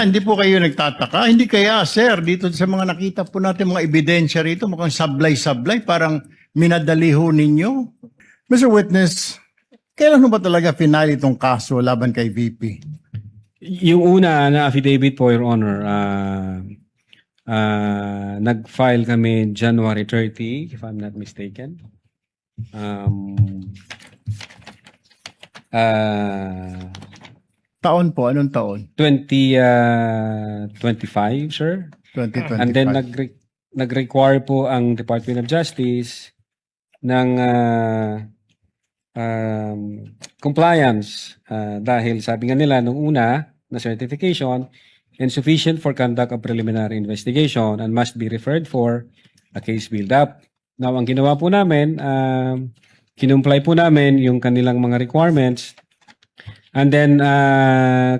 Hindi po kayo nagtataka? Hindi kaya, sir, dito sa mga nakita po natin mga ebidensya rito, mukhang sablay-sablay, parang minadali ho ninyo. Mr. Witness, kailan ho ba talaga final itong kaso laban kay VP? Yung una na affidavit po, Your Honor, nag-file kami January 30, if I'm not mistaken. Taon po, anong taon? 2025, sir. 2025. And then nag-require po ang Department of Justice ng compliance dahil sabi nga nila nung una na certification insufficient for conduct of preliminary investigation and must be referred for a case build-up. Now, ang ginawa po namin, kinumply po namin yung kanilang mga requirements. And then,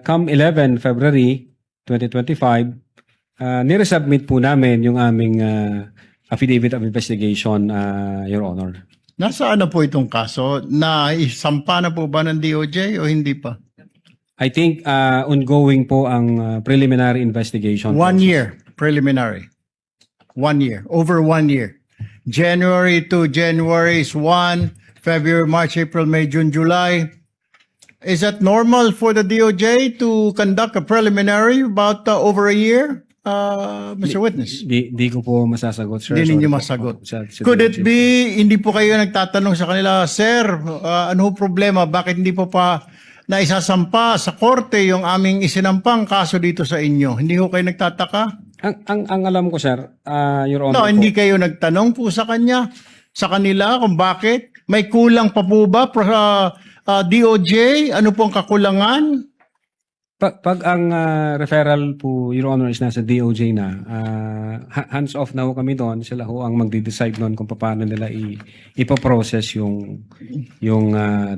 come 11 February 2025, niresubmit po namin yung aming affidavit of investigation, Your Honor. Nasaan na po itong kaso? Naisampa na po ba ng DOJ o hindi pa? I think ongoing po ang preliminary investigation. 1 year, preliminary. 1 year, over 1 year. January to January is 1, February, March, April, May, June, July. Is that normal for the DOJ to conduct a preliminary about over a year, Mr. Witness? Di ko po masasagot, sir. Hindi ninyo Sorry po. masagot. Sa Could it DOJ. be, hindi po kayo nagtatanong sa kanila, Sir, ano ho problema? Bakit hindi po pa naisasampa sa korte yung aming isinampang kaso dito sa inyo? Hindi ho kayo nagtataka? Ang alam ko, sir, Your No, Honor, hindi po, kayo nagtanong po sa kanila kung bakit? May kulang pa po ba DOJ? Ano pong kakulangan? pag ang referral po, Your Honor, is nasa DOJ na, hands off na ho kami doon. Sila ho ang magde-decide noon kung paano nila ipaprocess yung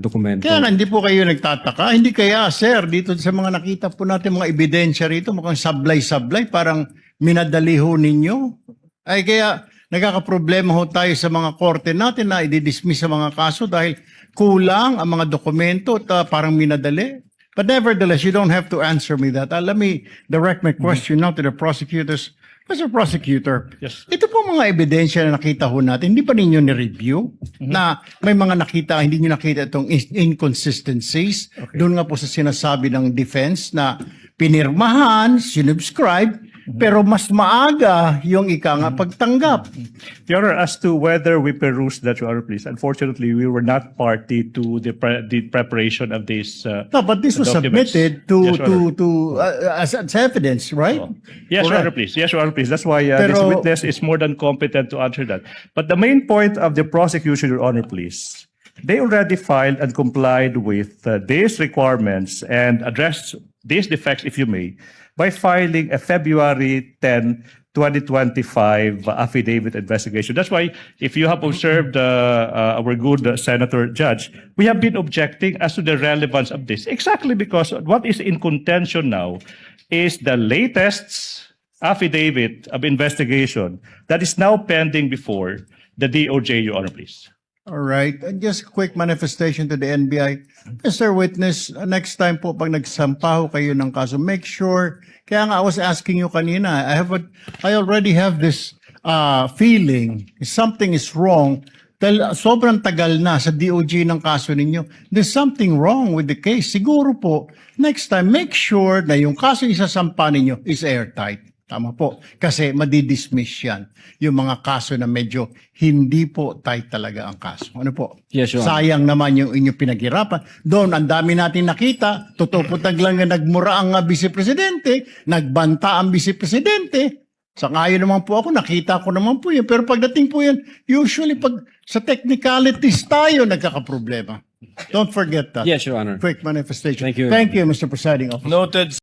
dokumento. Kaya nga, hindi po kayo nagtataka. Hindi kaya, sir, dito sa mga nakita po natin mga ebidensya rito, mukhang sablay-sablay, parang minadali ho ninyo. Ay kaya nagkakaproblema ho tayo sa mga korte natin na i-dismiss sa mga kaso dahil kulang ang mga dokumento at parang minadali. But nevertheless, you don't have to answer me that. Let me direct my question now to the prosecutors. Mr. Prosecutor, Yes. ito po mga ebidensya na nakita ho natin, hindi pa ninyo ni-review na may mga nakita, hindi nyo nakita itong inconsistencies. Doon nga po sa sinasabi ng defense na pinirmahan, sinubscribe, pero mas maaga yung pagtanggap. Your Honor, as to whether we perused that, Your Honor, please, unfortunately, we were not party to the preparation of this. No, but this was documents. submitted Yes, Your Honor. as evidence, right? Yes, Your Correct. Honor, please. Yes, Your Honor, please. That's why this Pero- witness is more than competent to answer that. But the main point of the prosecution, Your Honor, please, they already filed and complied with these requirements and addressed these defects, if you may, by filing a February 10, 2025 affidavit investigation. That's why, if you have observed our good Senator Judge, we have been objecting as to the relevance of this. Exactly because what is in contention now is the latest affidavit of investigation that is now pending before the DOJ, Your Honor, please. All right. And just a quick manifestation to the NBI. Mr. Witness, next time po pag nagsampaho kayo ng kaso, make sure, kaya nga I was asking you kanina, I already have this feeling, if something is wrong, dahil sobrang tagal na sa DOJ ng kaso ninyo, there's something wrong with the case. Siguro po, next time, make sure na yung kaso isasampa ninyo is airtight. Tama po. Kasi madidismiss yan. Yung mga kaso na medyo hindi po tight talaga ang kaso. Ano po? Yes, Your Honor. Sayang naman yung inyong pinaghirapan. Doon, ang dami natin nakita. Totoo po lang na nagmura ang vice-presidente, nagbanta ang vice-presidente. Sangayon naman po ako, nakita ko naman po yun. Pero pagdating po yan, usually pag sa technicalities tayo nagkakaproblema. Don't forget that. Yes, Your Honor. Quick manifestation. Thank you. Thank you, Mr. Presiding Officer. Noted.